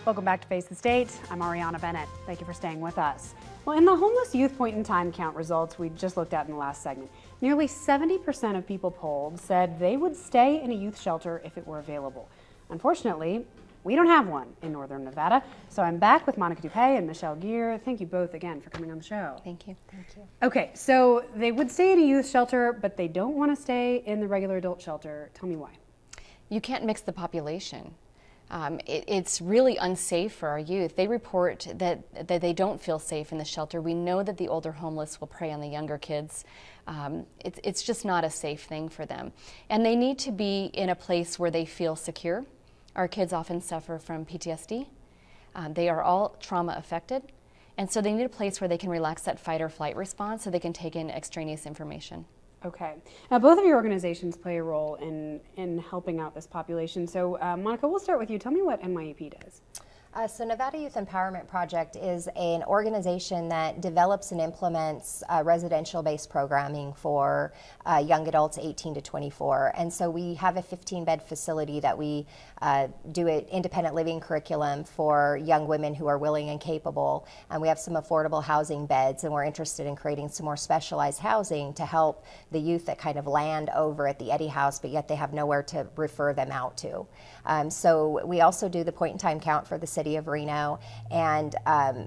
Welcome back to Face the State. I'm Ariana Bennett. Thank you for staying with us. Well, in the homeless youth point-in-time count results we just looked at in the last segment, nearly 70% of people polled said they would stay in a youth shelter if it were available. Unfortunately, we don't have one in Northern Nevada, so I'm back with Monica Dupay and Michelle Gear. Thank you both again for coming on the show. Thank you. Thank you. Okay, so they would stay in a youth shelter, but they don't want to stay in the regular adult shelter. Tell me why. You can't mix the population. It's really unsafe for our youth. They report that they don't feel safe in the shelter. We know that the older homeless will prey on the younger kids. It's just not a safe thing for them. And they need to be in a place where they feel secure. Our kids often suffer from PTSD. They are all trauma affected. And so they need a place where they can relax that fight or flight response so they can take in extraneous information. Okay. Now, both of your organizations play a role in helping out this population. So, Monica, we'll start with you. Tell me what NYEP does. So Nevada Youth Empowerment Project is an organization that develops and implements residential-based programming for young adults 18 to 24. And so we have a 15-bed facility that we do an independent living curriculum for young women who are willing and capable. And we have some affordable housing beds, and we're interested in creating some more specialized housing to help the youth that kind of land over at the Eddy house, but yet they have nowhere to refer them out to. So we also do the point-in-time count for the city of Reno, and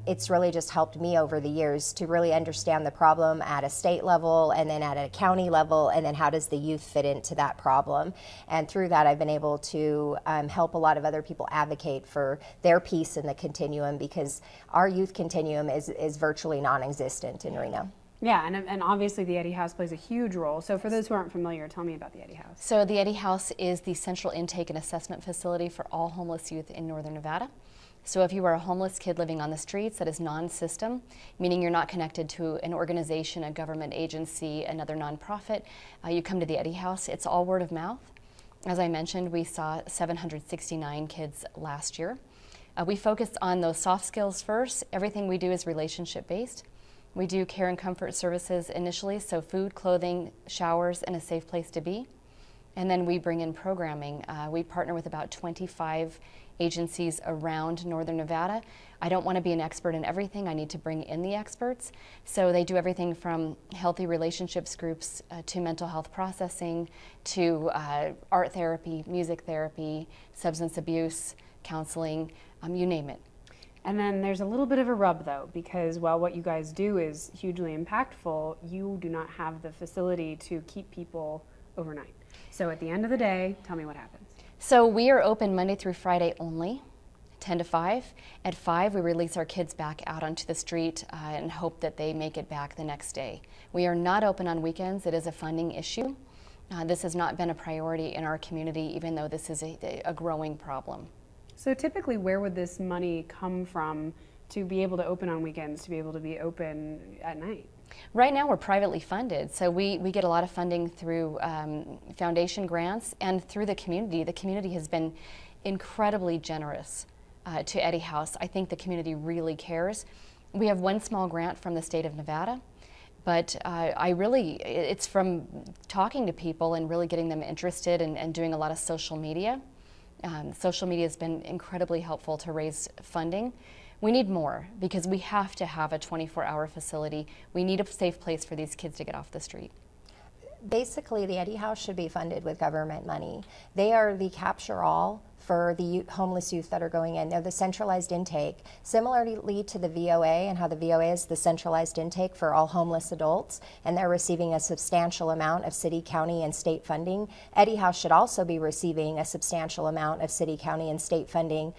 it's really just helped me over the years to really understand the problem at a state level and then at a county level, and then how does the youth fit into that problem. And through that I've been able to help a lot of other people advocate for their piece in the continuum, because our youth continuum is virtually non-existent in Reno. Yeah, and obviously the Eddy House plays a huge role. So for those who aren't familiar, tell me about the Eddy House. So the Eddy House is the central intake and assessment facility for all homeless youth in Northern Nevada. So if you are a homeless kid living on the streets that is non-system, meaning you're not connected to an organization, a government agency, another nonprofit, you come to the Eddy House. It's all word of mouth. As I mentioned, we saw 769 kids last year. We focused on those soft skills first. Everything we do is relationship-based. We do care and comfort services initially, so food, clothing, showers, and a safe place to be. And then we bring in programming. We partner with about 25 agencies around Northern Nevada. I don't want to be an expert in everything. I need to bring in the experts. So they do everything from healthy relationships groups to mental health processing to art therapy, music therapy, substance abuse, counseling, you name it. And then there's a little bit of a rub, though, because while what you guys do is hugely impactful, you do not have the facility to keep people overnight. So at the end of the day, tell me what happens. So we are open Monday through Friday only, 10 to 5. At 5, we release our kids back out onto the street and hope that they make it back the next day. We are not open on weekends. It is a funding issue. This has not been a priority in our community, even though this is a growing problem. So typically, where would this money come from to be able to open on weekends, to be able to be open at night? Right now we're privately funded, so we get a lot of funding through foundation grants and through the community. The community has been incredibly generous to Eddy House. I think the community really cares. We have one small grant from the state of Nevada, but it's from talking to people and really getting them interested and doing a lot of social media. Social media has been incredibly helpful to raise funding. We need more because we have to have a 24-hour facility. We need a safe place for these kids to get off the street. Basically, the Eddy House should be funded with government money. They are the capture-all for the homeless youth that are going in. They're the centralized intake, similarly to the VOA and how the VOA is the centralized intake for all homeless adults, and they're receiving a substantial amount of city, county, and state funding. Eddy House should also be receiving a substantial amount of city, county, and state funding.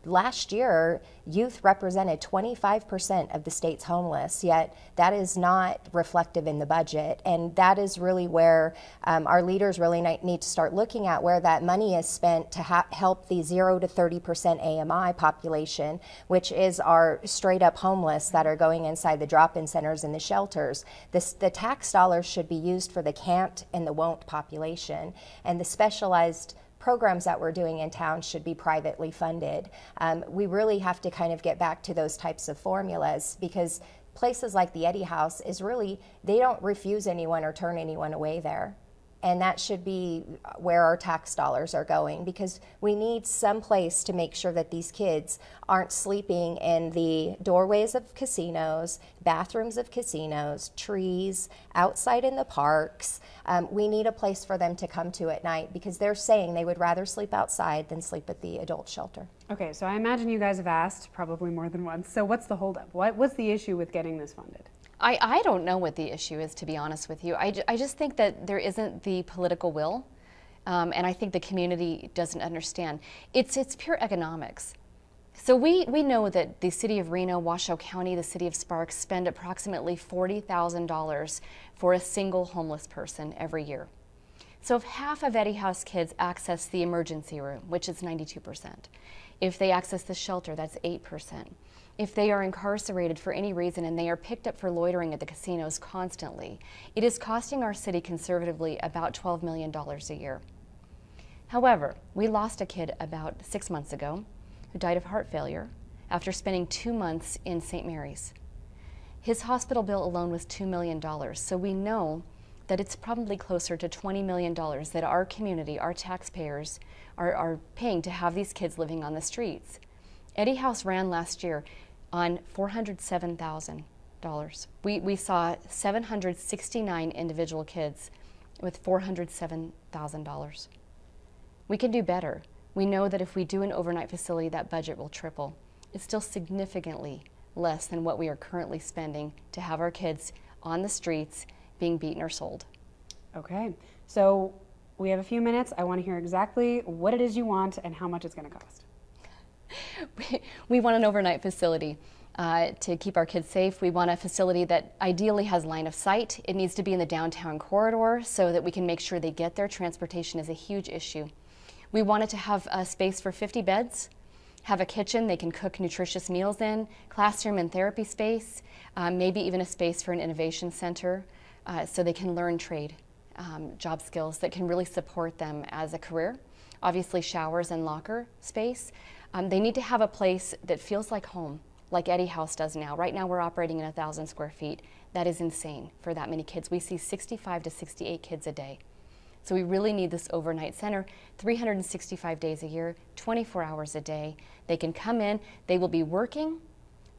Last year, youth represented 25% of the state's homeless, yet that is not reflective in the budget, and that is really where our leaders really need to start looking at where that money is spent to help the 0 to 30% AMI population, which is our straight-up homeless that are going inside the drop-in centers and the shelters. The tax dollars should be used for the can't and the won't population, and the specialized programs that we're doing in town should be privately funded. We really have to kind of get back to those types of formulas, because places like the Eddy House is really, they don't refuse anyone or turn anyone away there. And that should be where our tax dollars are going, because we need some place to make sure that these kids aren't sleeping in the doorways of casinos, bathrooms of casinos, trees, outside in the parks. We need a place for them to come to at night, because they're saying they would rather sleep outside than sleep at the adult shelter. Okay, so I imagine you guys have asked probably more than once. So what's the holdup? What's the issue with getting this funded? I don't know what the issue is, to be honest with you. I just think that there isn't the political will, and I think the community doesn't understand. It's pure economics. So we know that the city of Reno, Washoe County, the city of Sparks spend approximately $40,000 for a single homeless person every year. So if half of Eddy House kids access the emergency room, which is 92%, if they access the shelter, that's 8%. If they are incarcerated for any reason and they are picked up for loitering at the casinos constantly, it is costing our city conservatively about $12 million a year. However, we lost a kid about 6 months ago who died of heart failure after spending 2 months in St. Mary's. His hospital bill alone was $2 million, so we know that it's probably closer to $20 million that our community, our taxpayers, are paying to have these kids living on the streets. Eddy House ran last year on $407,000. We saw 769 individual kids with $407,000. We can do better. We know that if we do an overnight facility, that budget will triple. It's still significantly less than what we are currently spending to have our kids on the streets being beaten or sold. Okay, so we have a few minutes. I want to hear exactly what it is you want and how much it's going to cost. We want an overnight facility to keep our kids safe. We want a facility that ideally has line of sight. It needs to be in the downtown corridor so that we can make sure they get there. Transportation is a huge issue. We want it to have a space for 50 beds, have a kitchen they can cook nutritious meals in, classroom and therapy space, maybe even a space for an innovation center so they can learn trade, job skills that can really support them as a career. Obviously showers and locker space. They need to have a place that feels like home, like Eddy House does now. Right now we're operating in 1,000 square feet. That is insane for that many kids. We see 65 to 68 kids a day. So we really need this overnight center, 365 days a year, 24 hours a day. They can come in, they will be working,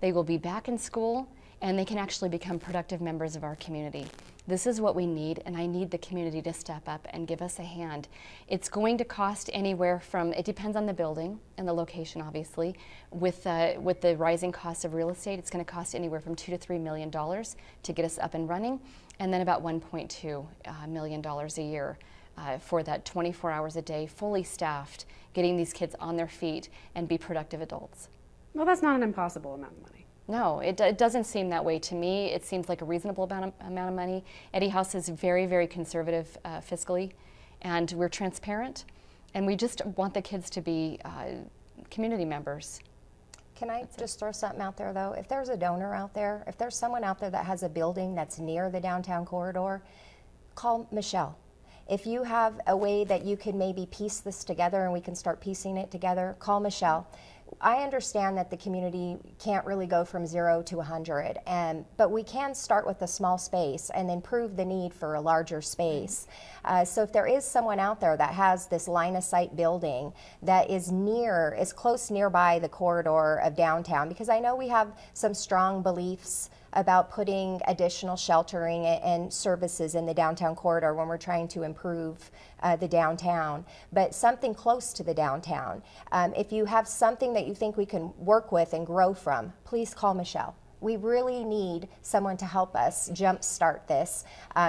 they will be back in school, and they can actually become productive members of our community. This is what we need, and I need the community to step up and give us a hand. It's going to cost anywhere from, it depends on the building and the location, obviously. With the rising cost of real estate, it's going to cost anywhere from $2 to $3 million to get us up and running, and then about $1.2 million a year for that 24 hours a day, fully staffed, getting these kids on their feet and be productive adults. Well, that's not an impossible amount of money. No, it doesn't seem that way to me. It seems like a reasonable amount of money. Eddy House is very, very conservative fiscally, and we're transparent, and we just want the kids to be community members. Can I just throw something out there, though? If there's a donor out there, if there's someone out there that has a building that's near the downtown corridor, call Michelle. If you have a way that you can maybe piece this together and we can start piecing it together, call Michelle. I understand that the community can't really go from 0 to 100, but we can start with a small space and then prove the need for a larger space. So if there is someone out there that has this line of sight building that is close nearby the corridor of downtown, because I know we have some strong beliefs about putting additional sheltering and services in the downtown corridor when we're trying to improve the downtown, but something close to the downtown. If you have something that you think we can work with and grow from, please call Michelle. We really need someone to help us jumpstart this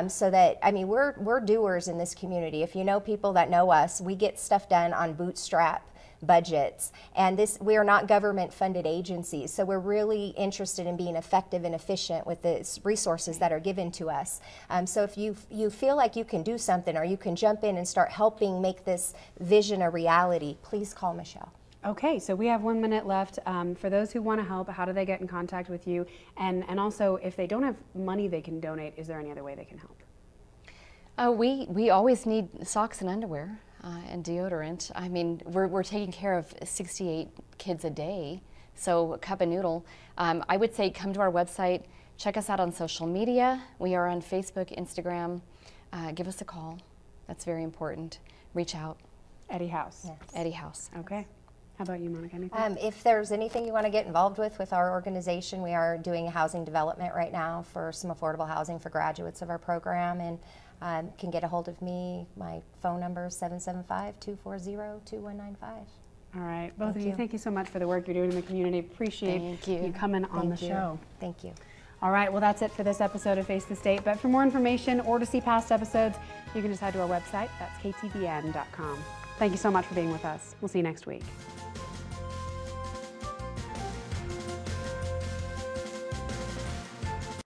so that, I mean, we're doers in this community. If you know people that know us, we get stuff done on bootstrap budgets, and we are not government funded agencies, so we're really interested in being effective and efficient with the resources that are given to us. So if you feel like you can do something or you can jump in and start helping make this vision a reality, please call Michelle. Okay, so we have 1 minute left. For those who want to help, how do they get in contact with you? And also, if they don't have money they can donate, is there any other way they can help? We always need socks and underwear. And deodorant. I mean, we're taking care of 68 kids a day, so a cup of noodle. I would say come to our website, check us out on social media. We are on Facebook, Instagram. Give us a call. That's very important. Reach out. Eddy House. Yes. Eddy House. Okay. How about you, Monica? Anything? If there's anything you want to get involved with our organization, we are doing housing development right now for some affordable housing for graduates of our program, and can get a hold of me. My phone number is 775-240-2195. All right, both of you, thank you so much for the work you're doing in the community. Appreciate you coming on the show. Thank you. All right, well, that's it for this episode of Face the State. But for more information or to see past episodes, you can just head to our website. That's ktvn.com. Thank you so much for being with us. We'll see you next week.